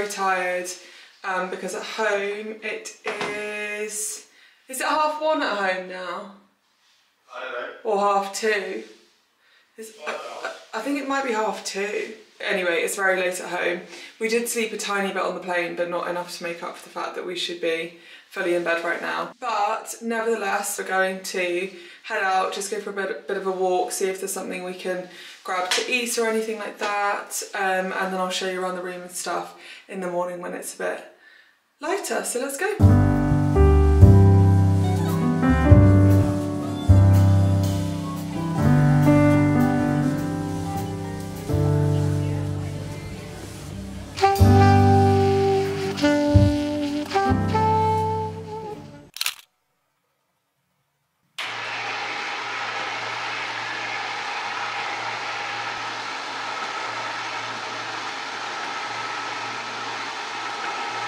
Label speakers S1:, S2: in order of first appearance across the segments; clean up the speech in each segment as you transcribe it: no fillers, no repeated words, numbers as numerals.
S1: tired because at home it is it 1:30 at home now?
S2: I don't know.
S1: Or 2:30? I think it might be 2:30. Anyway, it's very late at home. We did sleep a tiny bit on the plane, but not enough to make up for the fact that we should be fully in bed right now. But nevertheless, we're going to head out, just go for a bit of a walk, see if there's something we can grab to eat or anything like that. And then I'll show you around the room and stuff in the morning when it's a bit lighter. So let's go.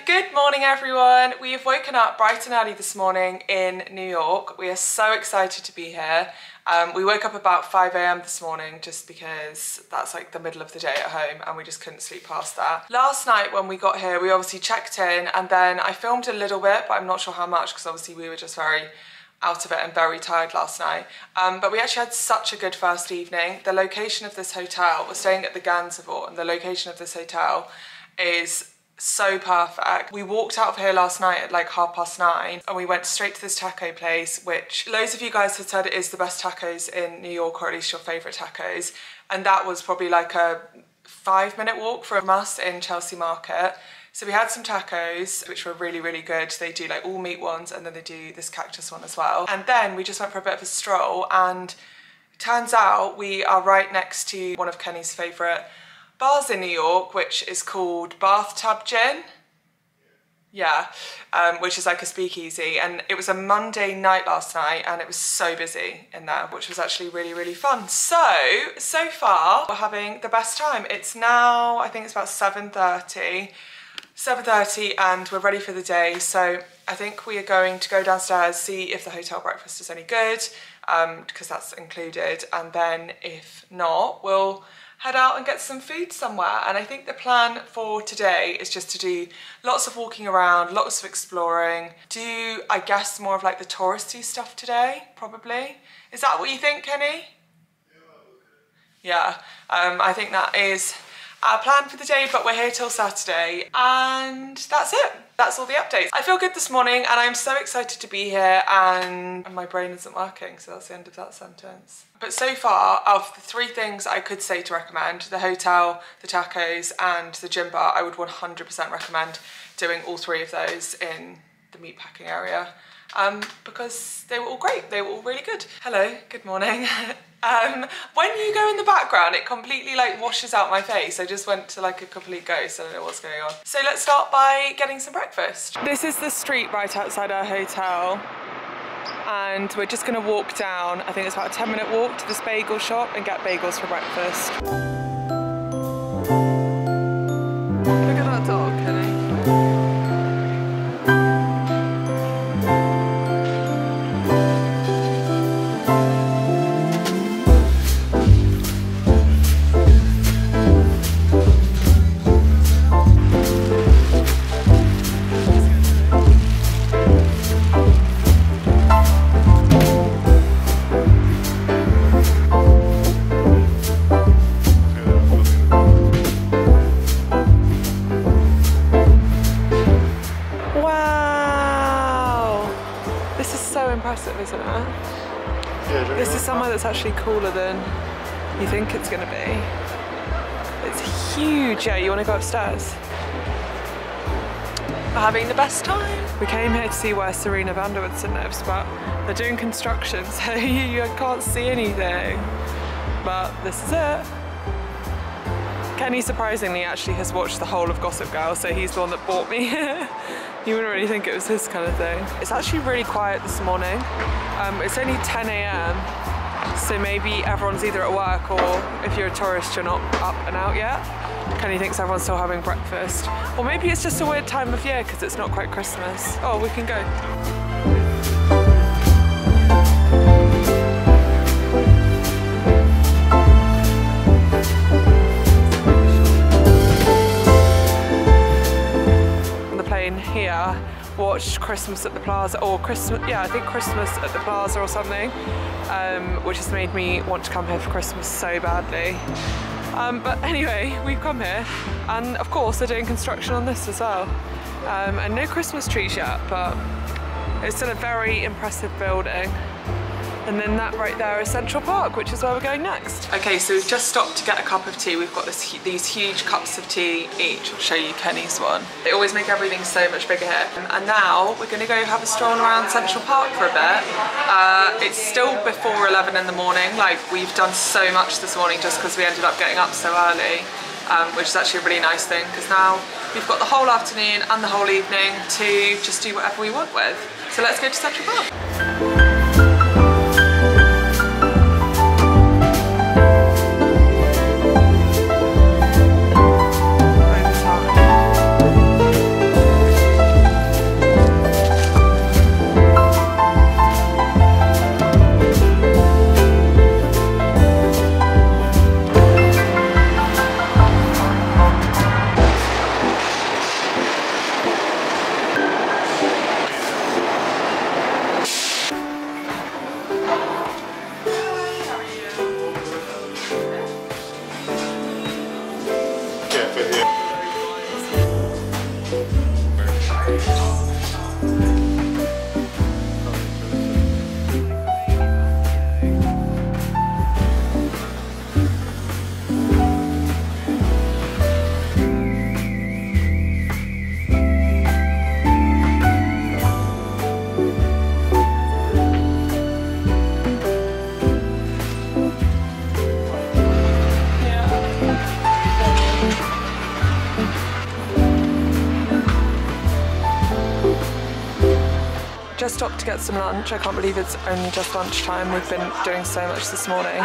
S1: Good morning everyone. We have woken up bright and early this morning in New York. We are so excited to be here. We woke up about 5 AM this morning just because that's like the middle of the day at home and we just couldn't sleep past that. Last night when we got here we obviously checked in and then I filmed a little bit, but I'm not sure how much because obviously we were just very out of it and very tired last night. But we actually had such a good first evening. The location of this hotel, we're staying at the Gansevoort, and the location of this hotel is so perfect. We walked out of here last night at like 9:30 and we went straight to this taco place, which loads of you guys have said it is the best tacos in New York, or at least your favourite tacos. And that was probably like a 5-minute walk from us in Chelsea Market. So we had some tacos, which were really, really good. They do like all meat ones and then they do this cactus one as well. And then we just went for a bit of a stroll and turns out we are right next to one of Kenny's favourite bars in New York, which is called Bathtub Gin. Yeah, which is like a speakeasy, and it was a Monday night last night and it was so busy in there, which was actually really, really fun. So far we're having the best time. It's now, I think it's about 7:30 and we're ready for the day. So I think we are going to go downstairs, see if the hotel breakfast is any good, because that's included, and then if not, we'll head out and get some food somewhere. And I think the plan for today is just to do lots of walking around, lots of exploring, do, I guess, more of like the touristy stuff today, probably. Is that what you think, Kenny? Yeah, I think that is our plan for the day, but we're here till Saturday and that's it. That's all the updates. I feel good this morning and I'm so excited to be here, and my brain isn't working, so that's the end of that sentence. But so far, of the 3 things I could say to recommend, the hotel, the tacos and the gym bar, I would 100% recommend doing all 3 of those in the meatpacking area, because they were all great. They were all really good. Hello, good morning. When you go in the background, it completely like washes out my face. I just went to like a complete ghost. I don't know what's going on. So let's start by getting some breakfast. This is the street right outside our hotel, and we're just gonna walk down. I think it's about a 10-minute walk to this bagel shop and get bagels for breakfast. Look at that dog, Kenny. Isn't it?
S2: Yeah,
S1: this is somewhere that's actually cooler than you think it's going to be. It's huge. Yeah, you want to go upstairs? We're having the best time. We came here to see where Serena Vanderwoodson lives, but they're doing construction, so you can't see anything. But this is it. Kenny surprisingly actually has watched the whole of Gossip Girl, so he's the one that bought me here. You wouldn't really think it was his kind of thing. It's actually really quiet this morning. It's only 10 AM, so maybe everyone's either at work, or if you're a tourist, you're not up and out yet. Kenny thinks everyone's still having breakfast. Or maybe it's just a weird time of year because it's not quite Christmas. Oh, we can go. here watched Christmas at the Plaza, or I think Christmas at the Plaza or something, which has made me want to come here for Christmas so badly. But anyway, we've come here, and of course they're doing construction on this as well. And no Christmas trees yet, but it's still a very impressive building. And then that right there is Central Park, which is where we're going next. Okay, so we've just stopped to get a cup of tea. We've got these huge cups of tea each. I'll show you Kenny's one. They always make everything so much bigger here. And now we're gonna go have a stroll around Central Park for a bit. It's still before 11 in the morning. Like, we've done so much this morning just because we ended up getting up so early, which is actually a really nice thing, because now we've got the whole afternoon and the whole evening to just do whatever we want with. So let's go to Central Park. Just stopped to get some lunch. I can't believe it's only just lunchtime. We've been doing so much this morning.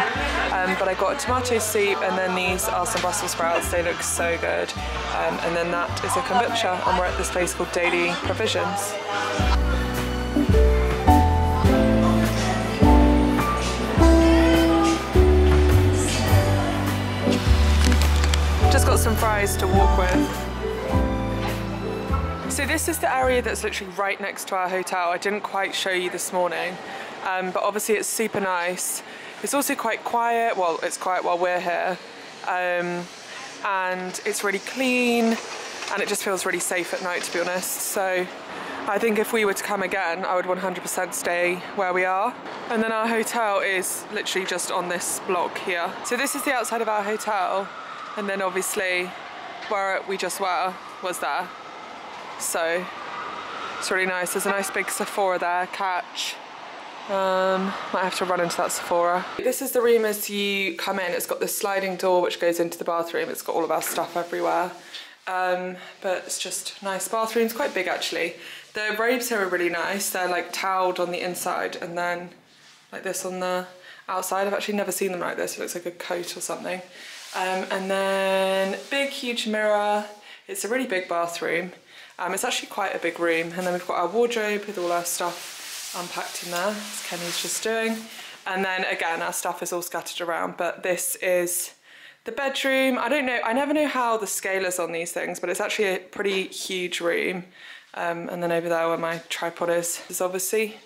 S1: But I got a tomato soup, and then these are some Brussels sprouts. They look so good. And then that is a kombucha, and we're at this place called Daily Provisions. Just got some fries to walk with. So this is the area that's literally right next to our hotel. I didn't quite show you this morning, but obviously it's super nice. It's also quite quiet. Well, it's quiet while we're here, and it's really clean, and it just feels really safe at night, to be honest. So I think if we were to come again, I would 100% stay where we are. And then our hotel is literally just on this block here. So this is the outside of our hotel, and then obviously where we just were was there. So it's really nice. There's a nice big Sephora there, Catch. Might have to run into that Sephora. This is the room as you come in. It's got this sliding door which goes into the bathroom. It's got all of our stuff everywhere. But it's just nice bathroom. It's quite big actually. The robes here are really nice. They're like toweled on the inside and then like this on the outside. I've actually never seen them like this. It looks like a coat or something. And then big huge mirror. It's a really big bathroom. It's actually quite a big room, and then we've got our wardrobe with all our stuff unpacked in there, as Kenny's just doing. And then again, our stuff is all scattered around, but this is the bedroom. I don't know, I never know how the scale is on these things, but it's actually a pretty huge room. And then over there where my tripod is obviously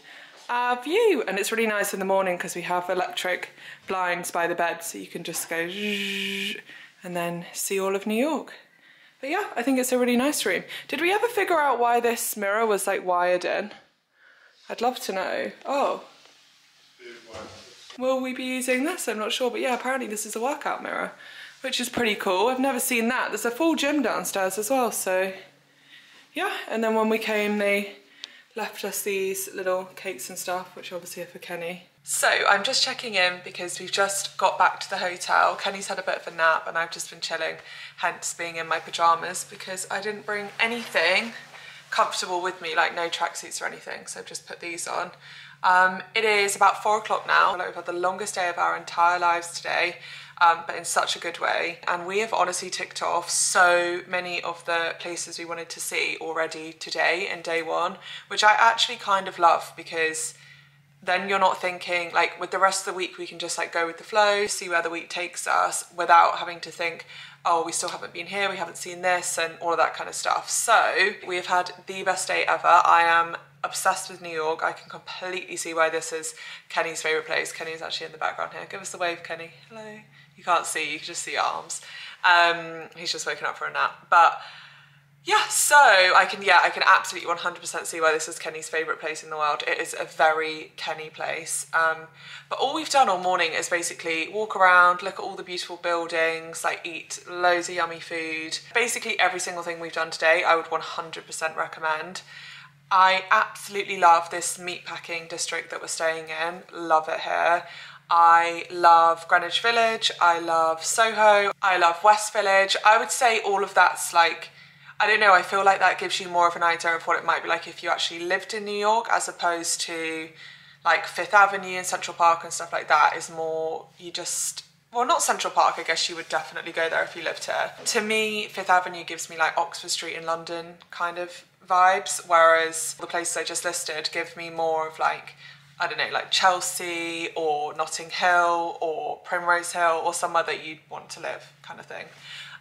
S1: our view. And it's really nice in the morning because we have electric blinds by the bed, so you can just go and then see all of New York. But yeah, I think it's a really nice room. Did we ever figure out why this mirror was like wired in? I'd love to know. Oh. Will we be using this? I'm not sure, but yeah, apparently this is a workout mirror, which is pretty cool. I've never seen that. There's a full gym downstairs as well, so yeah. And then when we came, they left us these little cakes and stuff, which obviously are for Kenny. So I'm just checking in because we've just got back to the hotel. Kenny's had a bit of a nap and I've just been chilling, hence being in my pajamas because I didn't bring anything comfortable with me, like no tracksuits or anything, so I've just put these on. It is about 4 o'clock now. We've had the longest day of our entire lives today, but in such a good way. And we have honestly ticked off so many of the places we wanted to see already today in day one, which I actually kind of love because then you're not thinking, like with the rest of the week we can just like go with the flow, see where the week takes us without having to think, oh, we still haven't been here, we haven't seen this, and all of that kind of stuff. So we have had the best day ever. I am obsessed with New York. I can completely see why this is Kenny's favourite place. Kenny's actually in the background here. Give us the wave, Kenny. Hello. You can't see, you can just see arms. He's just woken up for a nap. But yeah, so I can absolutely 100% see why this is Kenny's favourite place in the world. It is a very Kenny place. But all we've done all morning is basically walk around, look at all the beautiful buildings, like eat loads of yummy food. Basically every single thing we've done today, I would 100% recommend. I absolutely love this meatpacking district that we're staying in. Love it here. I love Greenwich Village. I love Soho. I love West Village. I would say all of that's like, I don't know, I feel like that gives you more of an idea of what it might be like if you actually lived in New York, as opposed to like Fifth Avenue and Central Park and stuff like that is more, you just, well, not Central Park, I guess you would definitely go there if you lived here. To me, Fifth Avenue gives me like Oxford Street in London kind of vibes, whereas the places I just listed give me more of like, I don't know, like Chelsea or Notting Hill or Primrose Hill or somewhere that you'd want to live kind of thing.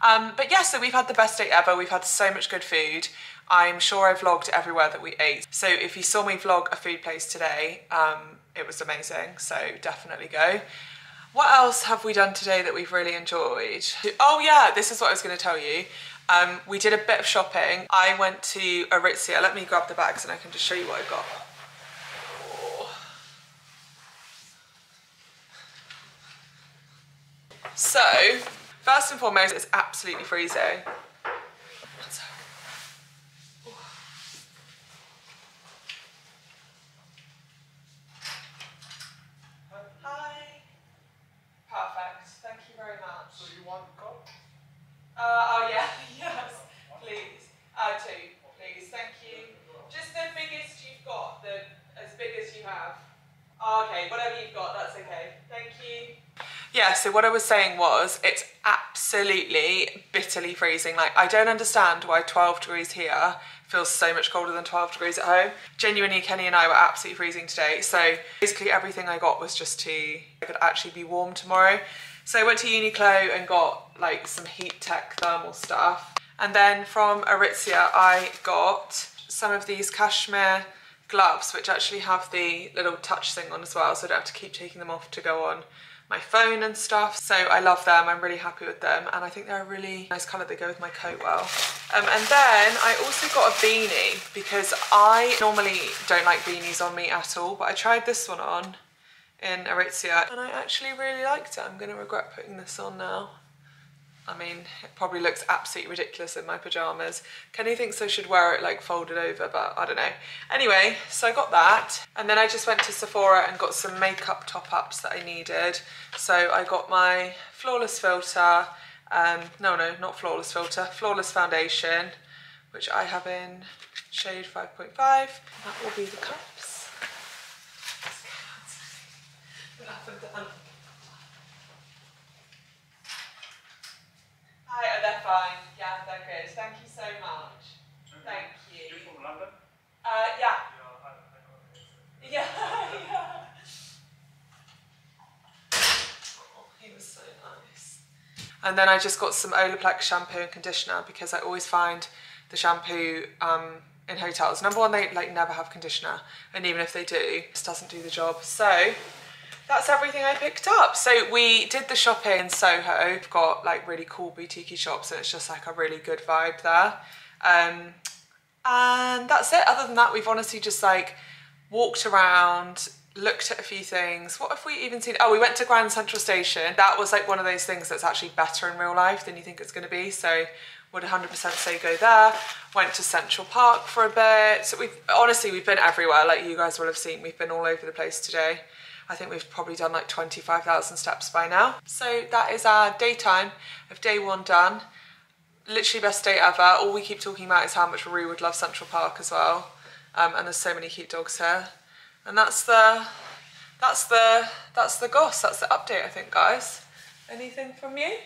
S1: But yeah, so we've had the best day ever. We've had so much good food. I'm sure I vlogged everywhere that we ate. So if you saw me vlog a food place today, it was amazing. So definitely go. What else have we done today that we've really enjoyed? Oh yeah, this is what I was going to tell you. We did a bit of shopping. I went to Aritzia. Let me grab the bags and I can just show you what I got. So, first and foremost, it's absolutely freezing. Hi. Perfect. Thank you very much.
S2: So you want Coke?
S1: Oh yeah, yes, please. Two, please. Thank you. Just the biggest you've got, as big as you have. Oh, okay, whatever you've got, that's okay. Thank you. Yeah, so what I was saying was, it's absolutely bitterly freezing. Like, I don't understand why 12 degrees here feels so much colder than 12 degrees at home. Genuinely, Kenny and I were absolutely freezing today. So basically everything I got was just I could actually be warm tomorrow. So I went to Uniqlo and got like some heat tech thermal stuff. And then from Aritzia, I got some of these cashmere gloves, which actually have the little touch thing on as well. So I don't have to keep taking them off to go on my phone and stuff. So I love them, I'm really happy with them, and I think they're a really nice colour, they go with my coat well. And then I also got a beanie, because I normally don't like beanies on me at all, but I tried this one on in Aritzia and I actually really liked it. I'm going to regret putting this on now. I mean, it probably looks absolutely ridiculous in my pyjamas. Kenny thinks I should wear it like folded over, but I don't know. Anyway, so I got that. And then I just went to Sephora and got some makeup top-ups that I needed. So I got my Flawless filter, no, not Flawless filter, Flawless foundation, which I have in shade 5.5. That will be the cups. Up and down. Hi, oh, they're fine. Yeah, they're good. Thank you so much. Thank you.
S2: You from London?
S1: Yeah. Yeah, yeah. Oh, he was so nice. And then I just got some Olaplex shampoo and conditioner, because I always find the shampoo in hotels, number one, they like never have conditioner, and even if they do, it just doesn't do the job. So that's everything I picked up. So we did the shopping in Soho. We've got like really cool boutique shops and it's just like a really good vibe there. And that's it. Other than that, we've honestly just like walked around, looked at a few things. What have we even seen? Oh, we went to Grand Central Station. That was like one of those things that's actually better in real life than you think it's going to be. So would 100% say go there. Went to Central Park for a bit. So we've been everywhere. Like you guys will have seen, we've been all over the place today. I think we've probably done like 25,000 steps by now. So that is our daytime of day one done. Literally best day ever. All we keep talking about is how much Rue would love Central Park as well. And there's so many cute dogs here. And that's the goss, that's the update, I think, guys. Anything from you?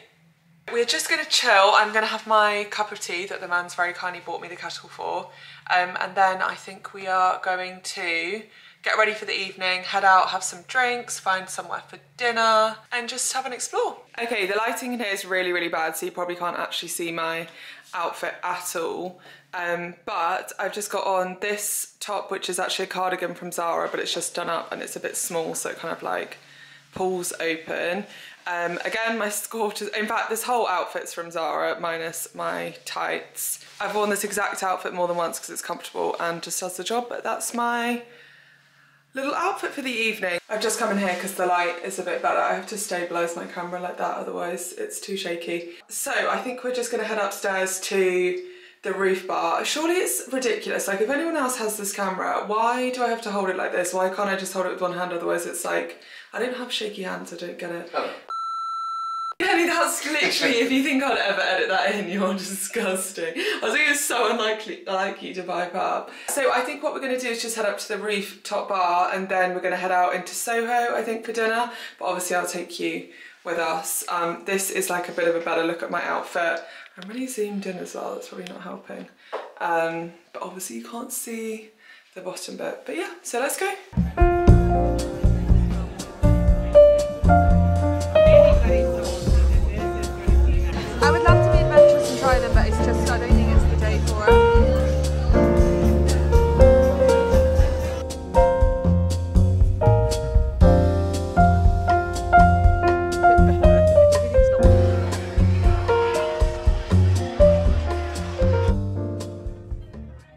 S1: We're just gonna chill. I'm gonna have my cup of tea that the man's very kindly bought me the kettle for. And then I think we are going to get ready for the evening, head out, have some drinks, find somewhere for dinner, and just have an explore. Okay, the lighting in here is really, really bad, so you probably can't actually see my outfit at all. But I've just got on this top, which is actually a cardigan from Zara, but it's just done up and it's a bit small, so it kind of like pulls open. Again, my skirt is, in fact, this whole outfit's from Zara, minus my tights. I've worn this exact outfit more than once because it's comfortable and just does the job, but that's my little outfit for the evening. I've just come in here because the light is a bit better. I have to stabilise my camera like that, otherwise it's too shaky. So I think we're just gonna head upstairs to the roof bar. Surely it's ridiculous. Like, if anyone else has this camera, why do I have to hold it like this? Why can't I just hold it with one hand? Otherwise it's like, I don't have shaky hands, I don't get it.
S2: Oh.
S1: Kenny, that's literally, if you think I'd ever edit that in, you're disgusting. I was thinking it's so unlikely like you to pipe up. So I think what we're gonna do is just head up to the rooftop bar and then we're gonna head out into Soho, I think, for dinner. But obviously I'll take you with us. This is like a bit of a better look at my outfit. I'm really zoomed in as well, that's probably not helping. But obviously you can't see the bottom bit. But yeah, so let's go.
S3: I would love to be adventurous and try them, but it's just, I don't think it's the day for it.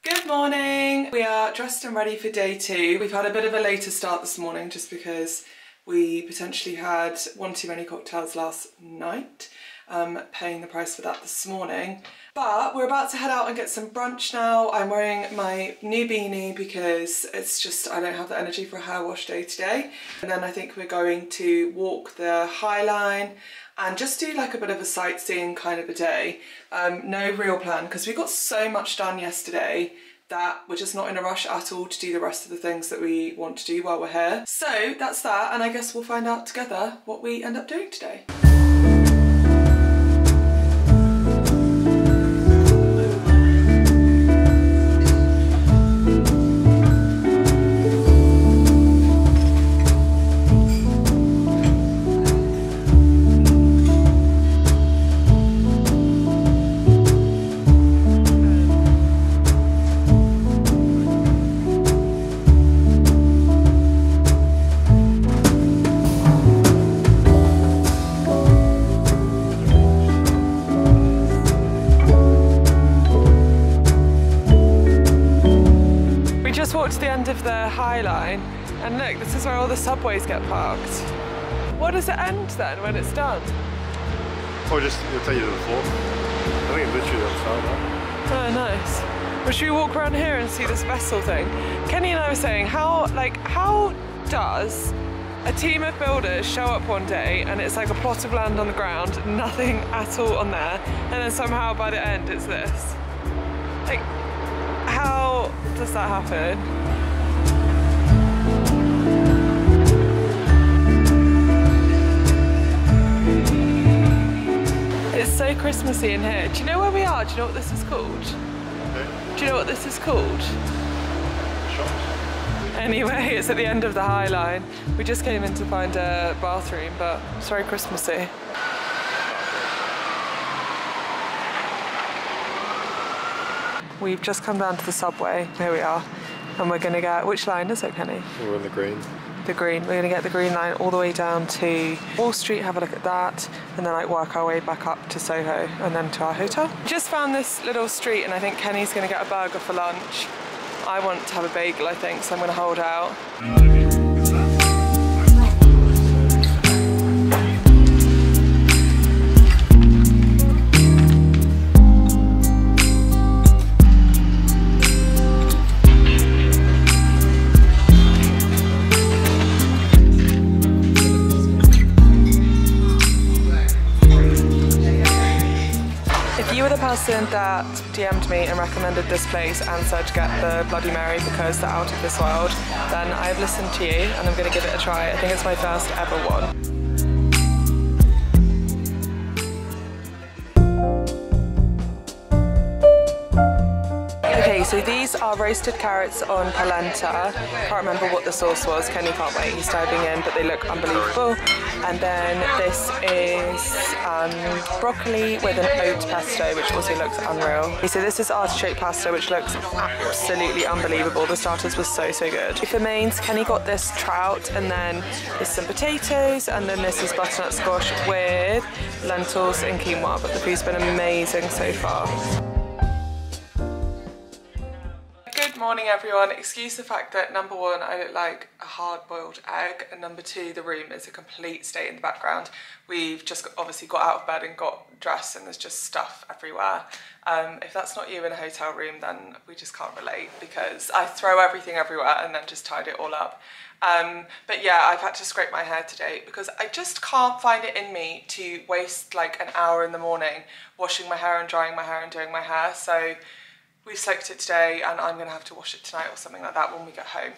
S1: Good morning! We are dressed and ready for day 2. We've had a bit of a later start this morning just because we potentially had one too many cocktails last night. Paying the price for that this morning. But we're about to head out and get some brunch now. I'm wearing my new beanie because it's just, I don't have the energy for a hair wash day today. And then I think we're going to walk the High Line and just do like a bit of a sightseeing kind of a day. No real plan because we got so much done yesterday that we're just not in a rush at all to do the rest of the things that we want to do while we're here. So that's that, and I guess we'll find out together what we end up doing today. To the end of the High Line, and look, this is where all the subways get parked. What does it end then when it's done?
S2: Or just, it'll take you to the floor. I think it's literally outside now.
S1: Oh, nice. Well, should we walk around here and see this vessel thing? Kenny and I were saying, how does a team of builders show up one day and it's like a plot of land on the ground, nothing at all on there, and then somehow by the end it's this? Like, how does that happen? It's so Christmassy in here. Do you know where we are? Do you know what this is called?
S2: Okay.
S1: Do you know what this is called?
S2: Shops.
S1: Anyway, it's at the end of the High Line. We just came in to find a bathroom, but it's very Christmassy. We've just come down to the subway, here we are, and we're gonna get, which line is it, Kenny?
S2: We're in the green.
S1: The green, we're gonna get the green line all the way down to Wall Street, have a look at that, and then like work our way back up to Soho and then to our hotel. Just found this little street and I think Kenny's gonna get a burger for lunch. I want to have a bagel, I think, so I'm gonna hold out. Person that DM'd me and recommended this place and said get the Bloody Mary because they're out of this world, then I've listened to you and I'm going to give it a try. I think it's my first ever one. Okay, so these are roasted carrots on polenta. Can't remember what the sauce was. Kenny can't wait, he's diving in, but they look unbelievable. And then this is broccoli with an oat pesto, which also looks unreal. Okay, so this is artichoke pasta, which looks absolutely unbelievable. The starters were so good. For mains, Kenny got this trout, and then there's some potatoes, and then this is butternut squash with lentils and quinoa, but the food's been amazing so far. Good morning everyone. Excuse the fact that number one, I look like a hard-boiled egg, and number two, the room is a complete state in the background. We've just obviously got out of bed and got dressed, and there's just stuff everywhere. If that's not you in a hotel room, then we just can't relate, because I throw everything everywhere and then just tidy it all up. But yeah, I've had to scrape my hair today because I just can't find it in me to waste like an hour in the morning washing my hair and drying my hair and doing my hair. So we've soaked it today, and I'm gonna have to wash it tonight or something like that when we get home.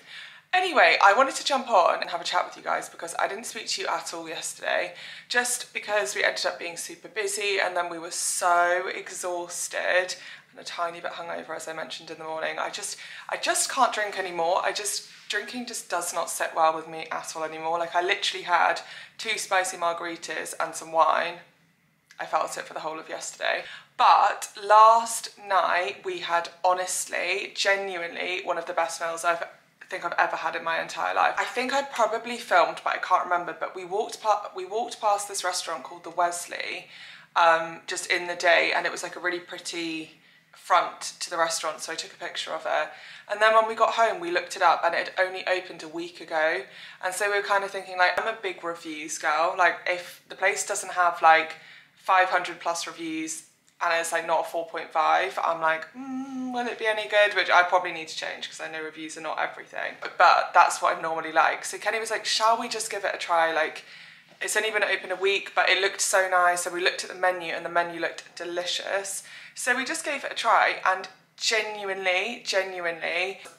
S1: Anyway, I wanted to jump on and have a chat with you guys because I didn't speak to you at all yesterday, just because we ended up being super busy, and then we were so exhausted and a tiny bit hungover, as I mentioned in the morning. I just can't drink anymore. Drinking just does not sit well with me at all anymore. Like, I literally had 2 spicy margaritas and some wine. I felt it for the whole of yesterday. But last night we had, honestly, genuinely one of the best meals I think I've ever had in my entire life. I think I probably filmed, but I can't remember, but we walked past this restaurant called the Wesley just in the day, and it was like a really pretty front to the restaurant, so I took a picture of it. And then when we got home, we looked it up, and it had only opened a week ago. And so we were kind of thinking, like, I'm a big reviews girl. Like, if the place doesn't have like 500 plus reviews and it's like not a 4.5, I'm like, will it be any good? Which I probably need to change because I know reviews are not everything. But that's what I normally like. So Kenny was like, shall we just give it a try? Like, it's only been open a week, but it looked so nice. So we looked at the menu, and the menu looked delicious. So we just gave it a try, and genuinely,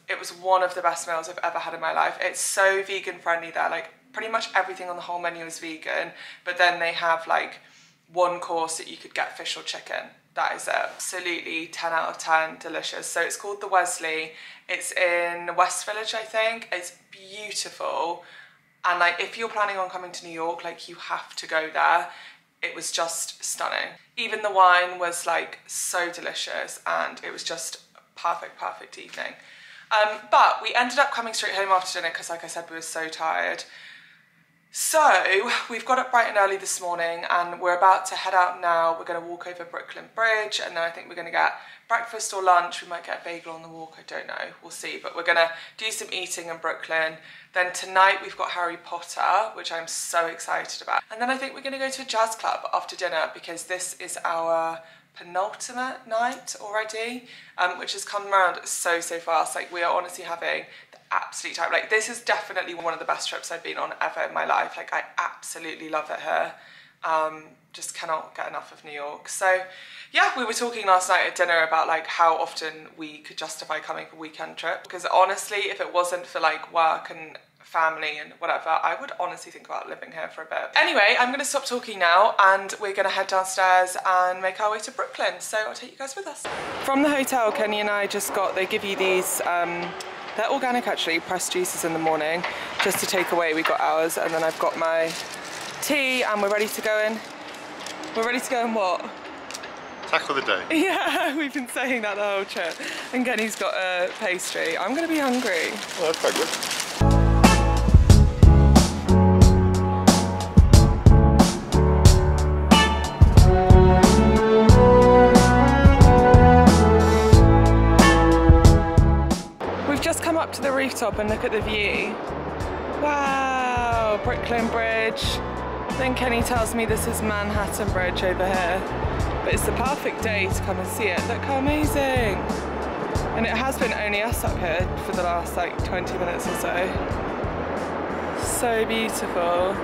S1: it was one of the best meals I've ever had in my life. It's so vegan friendly there. Like, pretty much everything on the whole menu is vegan, but then they have like one course that you could get fish or chicken. That is it. Absolutely 10 out of 10, delicious. So it's called the Wesley. It's in West Village, I think. It's beautiful. And like, if you're planning on coming to New York, like, you have to go there. It was just stunning. Even the wine was like so delicious, and it was just a perfect evening. But we ended up coming straight home after dinner because, like I said, we were so tired. So we've got up bright and early this morning, and we're about to head out now. We're going to walk over Brooklyn Bridge, and then I think we're going to get breakfast or lunch. We might get a bagel on the walk, I don't know, we'll see. But we're going to do some eating in Brooklyn. Then tonight we've got Harry Potter, which I'm so excited about. And then I think we're going to go to a jazz club after dinner, because this is our penultimate night already, which has come around so fast. Like, we are honestly having the absolute time. Like, this is definitely one of the best trips I've been on ever in my life. Like, I absolutely love it here. Just cannot get enough of New York. So yeah, we were talking last night at dinner about like how often we could justify coming for a weekend trip, because honestly, if it wasn't for like work and family and whatever, I would honestly think about living here for a bit. Anyway, I'm gonna stop talking now, and we're gonna head downstairs and make our way to Brooklyn. So I'll take you guys with us. From the hotel, Kenny and I just got, they give you these, they're organic actually, pressed juices in the morning, just to take away. We got ours, and then I've got my tea, and we're ready to go in. We're ready to go in what?
S2: Tackle the day.
S1: Yeah, we've been saying that the whole trip. And Kenny's got a pastry. I'm gonna be hungry.
S2: Oh, that's quite good.
S1: We've just come up to the rooftop and look at the view. Wow, Brooklyn Bridge. Then Kenny tells me this is Manhattan Bridge over here. But it's the perfect day to come and see it. Look how amazing. And it has been only us up here for the last like 20 minutes or so. So beautiful.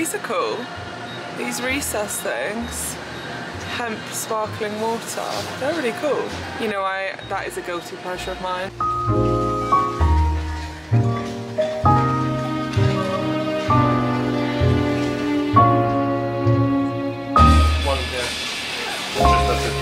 S1: these are cool. These recess things. Hemp sparkling water. They're really cool. You know, that is a guilty pleasure of mine.
S2: One, yeah. Just that's it.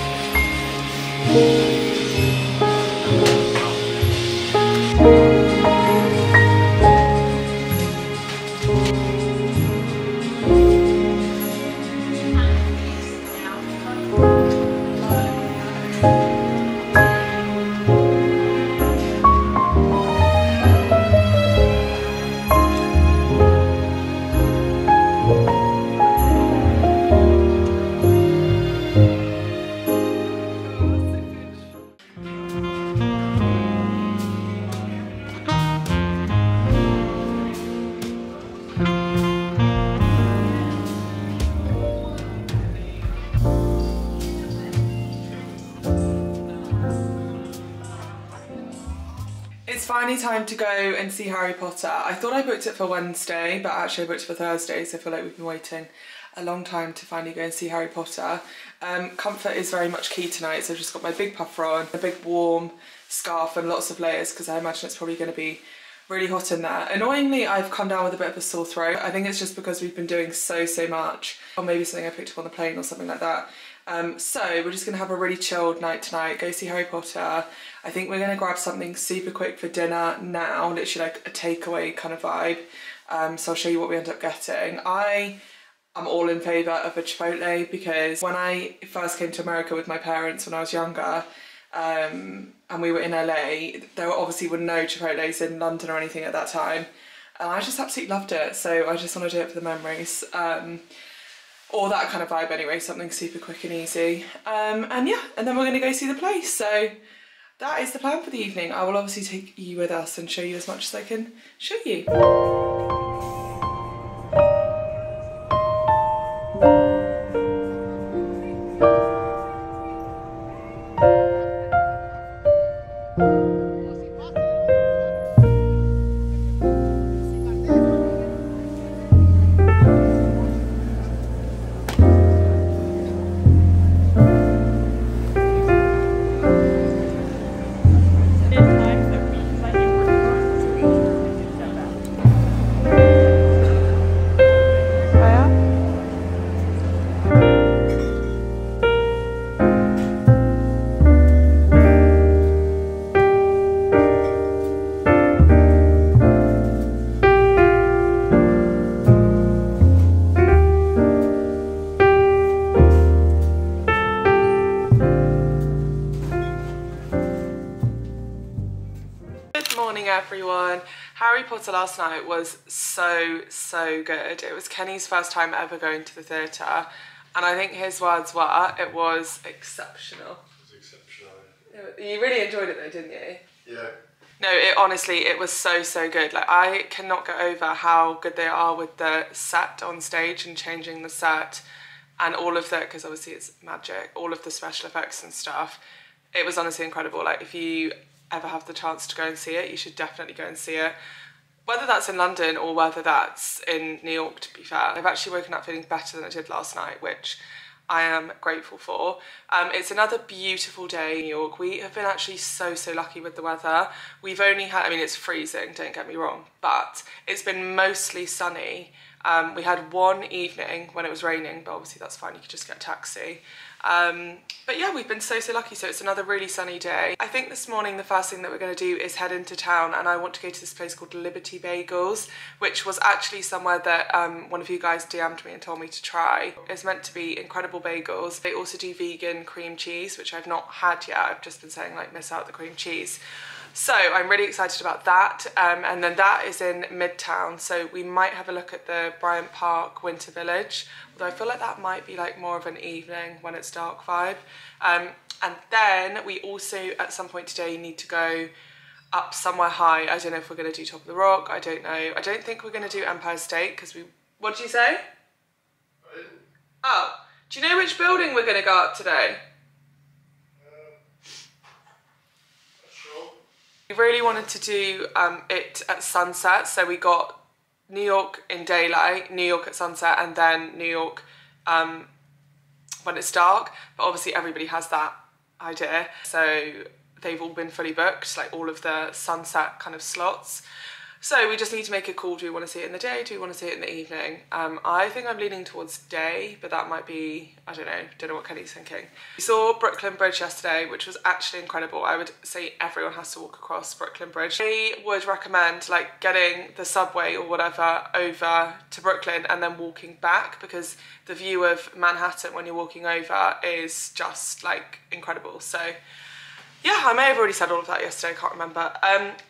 S1: It's finally time to go and see Harry Potter. I thought I booked it for Wednesday, but actually I booked it for Thursday, so I feel like we've been waiting a long time to finally go and see Harry Potter. Comfort is very much key tonight, so I've just got my big puffer on, a big warm scarf and lots of layers because I imagine it's probably going to be really hot in there. Annoyingly, I've come down with a bit of a sore throat. I think it's just because we've been doing so much, or maybe something I picked up on the plane or something like that. So we're just gonna have a really chilled night tonight, go see Harry Potter. I think we're gonna grab something super quick for dinner now, literally like a takeaway kind of vibe. So I'll show you what we end up getting. I'm all in favour of a Chipotle because when I first came to America with my parents when I was younger, and we were in LA, there obviously were no Chipotles in London or anything at that time. And I just absolutely loved it, so I just want to do it for the memories. Or that kind of vibe anyway, something super quick and easy. And yeah, and then we're going to go see the place. So that is the plan for the evening. I will obviously take you with us and show you as much as I can show you. Everyone, Harry Potter last night was so good. It was Kenny's first time ever going to the theatre, and I think his words were, it was exceptional.
S2: It was exceptional.
S1: You really enjoyed it though, didn't you?
S2: Yeah.
S1: No, honestly, it was so good. Like, I cannot get over how good they are with the set on stage and changing the set and all of the, because obviously it's magic, all of the special effects and stuff. It was honestly incredible. Like, if you ever have the chance to go and see it, you should definitely go and see it. Whether that's in London or whether that's in New York, to be fair. I've actually woken up feeling better than I did last night, which I am grateful for. It's another beautiful day in New York. We have been actually so lucky with the weather. We've only had, I mean, it's freezing, don't get me wrong, but it's been mostly sunny. We had one evening when it was raining, but obviously that's fine, you could just get a taxi. But yeah, we've been so lucky, so it's another really sunny day. I think this morning the first thing that we're going to do is head into town, and I want to go to this place called Liberty Bagels, which was actually somewhere that one of you guys DM'd me and told me to try. It's meant to be incredible bagels. They also do vegan cream cheese, which I've not had yet. I've just been saying, like, miss out the cream cheese. So I'm really excited about that, and then that is in Midtown, so we might have a look at the Bryant Park Winter Village, although I feel like that might be like more of an evening when it's dark vibe. And then we also at some point today need to go up somewhere high. I don't know if we're going to do Top of the Rock, I don't know. I don't think we're going to do Empire State because we... What did you say? Oh, do you know which building we're going to go up today? We really wanted to do it at sunset, so we got New York in daylight, New York at sunset, and then New York when it's dark. But obviously everybody has that idea, so they've all been fully booked, like all of the sunset kind of slots. So we just need to make a call. Do we want to see it in the day? Do we want to see it in the evening? I think I'm leaning towards day, but that might be, I don't know what Kenny's thinking. We saw Brooklyn Bridge yesterday, which was actually incredible. I would say everyone has to walk across Brooklyn Bridge. I would recommend like getting the subway or whatever over to Brooklyn and then walking back, because the view of Manhattan when you're walking over is just like incredible. So yeah, I may have already said all of that yesterday, I can't remember.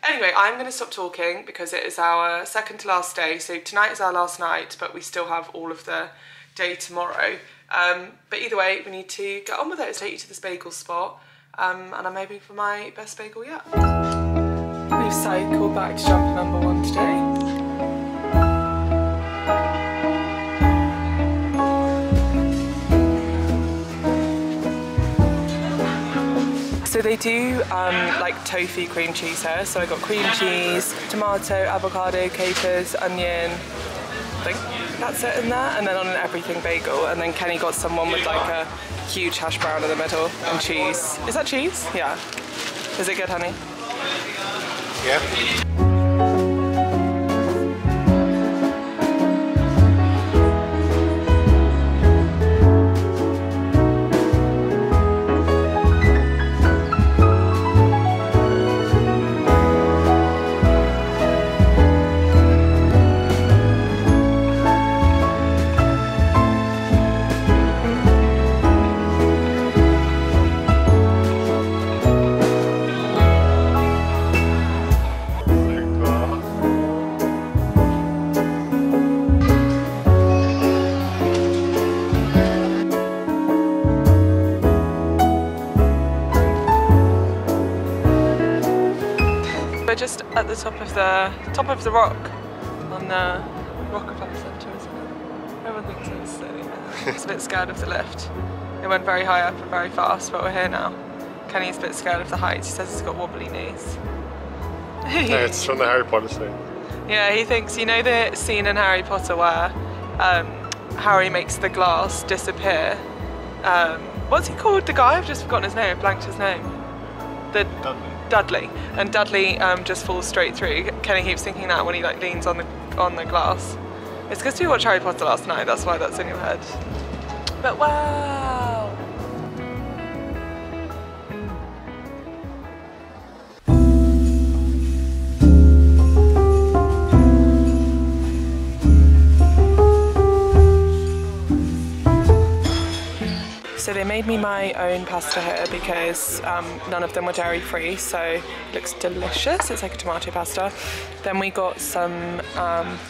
S1: Anyway, I'm going to stop talking because it is our second to last day. So tonight is our last night, but we still have all of the day tomorrow. But either way, we need to get on with it. I'll take you to this bagel spot, and I'm hoping for my best bagel yet. We've cycled back to jumper number 1 today. So they do like tofu cream cheese here. So I got cream cheese, tomato, avocado, capers, onion. Like that's it in there, and then on an everything bagel. And then Kenny got someone with like a huge hash brown in the middle and cheese. Is that cheese? Yeah. Is it good, honey?
S2: Yeah.
S1: Just at the top of the rock on the Rockefeller Centre, isn't it? Everyone thinks it's silly. It's a bit scared of the lift. It went very high up and very fast, but we're here now. Kenny's a bit scared of the heights. He says he's got wobbly knees.
S2: Yeah, it's from the Harry Potter scene.
S1: Yeah, he thinks, you know the scene in Harry Potter where Harry makes the glass disappear? What's he called? The guy? I've just forgotten his name. I blanked his name. Dudley. And Dudley just falls straight through. Kenny keeps thinking that when he like leans on the glass. It's because we watched Harry Potter last night, that's why that's in your head. But wow! So they made me my own pasta here because none of them were dairy free, so it looks delicious. It's like a tomato pasta. Then we got some,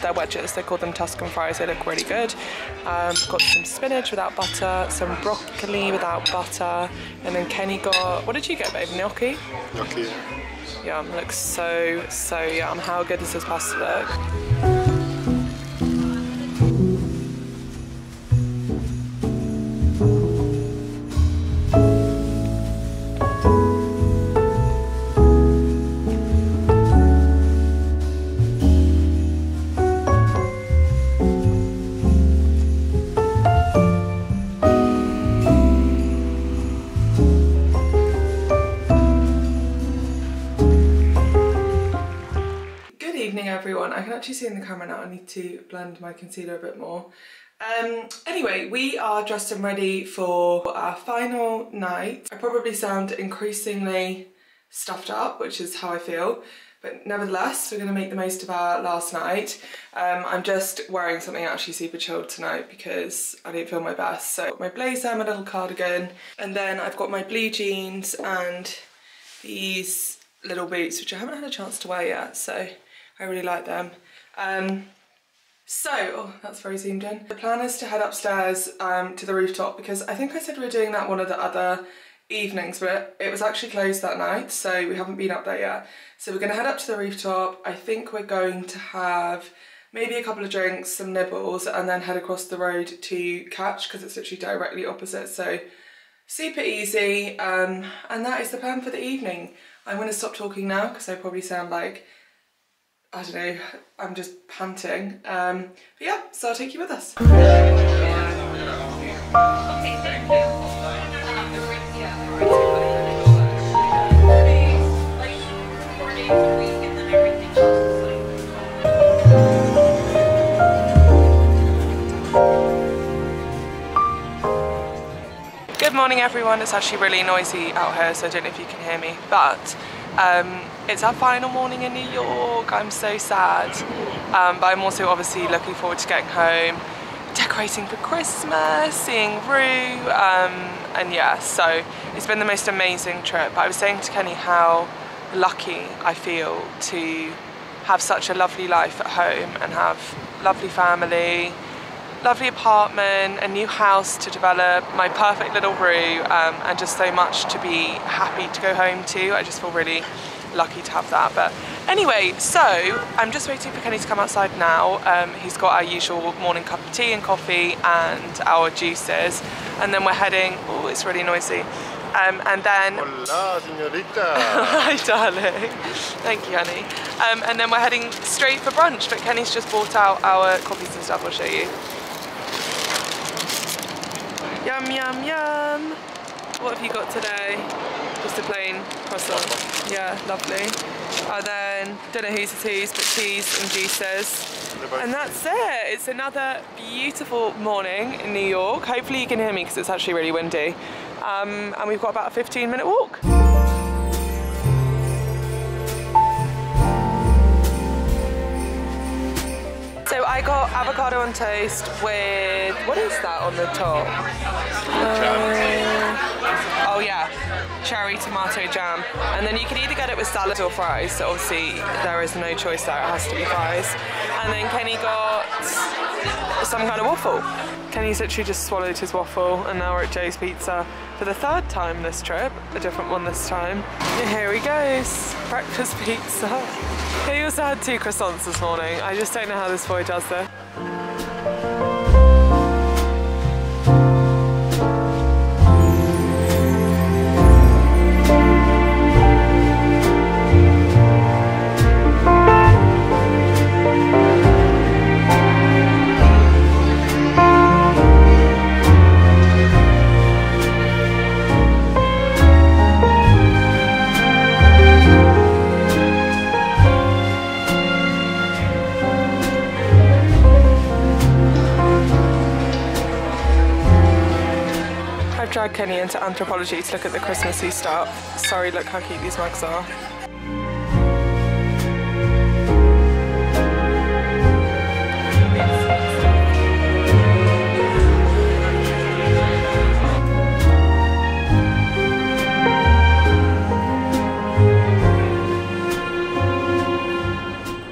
S1: their wedges, they call them Tuscan fries, they look really good. Got some spinach without butter, some broccoli without butter, and then Kenny got, what did you get, babe? Gnocchi?
S2: Gnocchi.
S1: Yum, looks so yum. How good does this pasta look? Everyone, I can actually see in the camera now. I need to blend my concealer a bit more. Anyway, we are dressed and ready for our final night. I probably sound increasingly stuffed up, which is how I feel, but nevertheless we're going to make the most of our last night. I'm just wearing something actually super chilled tonight because I didn't feel my best. So I've got my blazer, my little cardigan, and then I've got my blue jeans and these little boots, which I haven't had a chance to wear yet, so I really like them. Oh, that's very zoomed in. The plan is to head upstairs to the rooftop because I think I said we were doing that one of the other evenings, but it was actually closed that night, so we haven't been up there yet. So we're gonna head up to the rooftop. I think we're going to have maybe a couple of drinks, some nibbles, and then head across the road to Catch because it's literally directly opposite, so super easy. And that is the plan for the evening. I'm gonna stop talking now because I probably sound like I don't know, I'm just panting. But yeah, so I'll take you with us. Good morning everyone, it's actually really noisy out here so I don't know if you can hear me, but it's our final morning in New York. I'm so sad, but I'm also obviously looking forward to getting home, decorating for Christmas, seeing Rue, and yeah, so it's been the most amazing trip. I was saying to Kenny how lucky I feel to have such a lovely life at home and have lovely family, lovely apartment, a new house to develop, my perfect little Rue, and just so much to be happy to go home to. I just feel really lucky to have that. But anyway, so I'm just waiting for Kenny to come outside now. He's got our usual morning cup of tea and coffee and our juices, and then we're heading, oh it's really noisy, and then
S2: Hola, señorita.
S1: hi darling, thank you honey, and then we're heading straight for brunch, but Kenny's just bought out our coffees and stuff. I'll show you. Yum, yum, yum. What have you got today? Just a plain croissant. Yeah, lovely. And then, don't know who's it is, but cheese and juices. And that's it. It's another beautiful morning in New York. Hopefully you can hear me because it's actually really windy. And we've got about a 15-minute walk. So I got avocado on toast with, what is that on the top? Oh yeah, cherry tomato jam. And then you can either get it with salad or fries, so obviously there is no choice there, it has to be fries. And then Kenny got some kind of waffle. Kenny's literally just swallowed his waffle, and now we're at Joe's Pizza for the third time this trip, a different one this time. And here he goes, breakfast pizza. He also had 2 croissants this morning. I just don't know how this boy does it. Dragged Kenny into Anthropology to look at the Christmassy stuff. Sorry, look how cute these mugs are.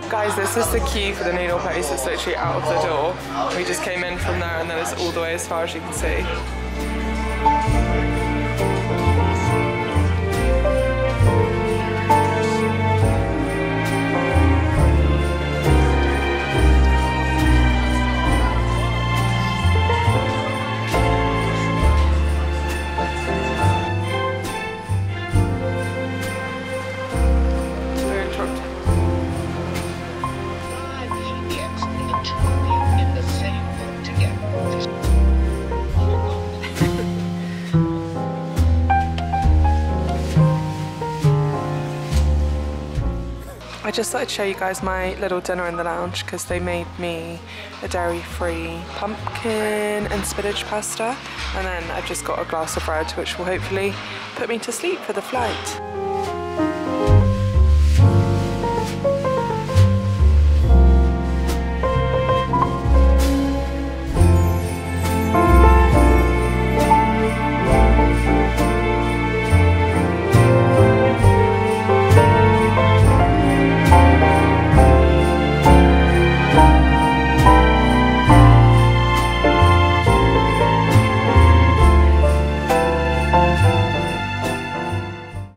S1: Guys, this is the queue for the noodle place. It's literally out of the door. We just came in from there and then it's all the way as far as you can see. I just thought I'd show you guys my little dinner in the lounge because they made me a dairy-free pumpkin and spinach pasta, and then I've just got a glass of bread which will hopefully put me to sleep for the flight.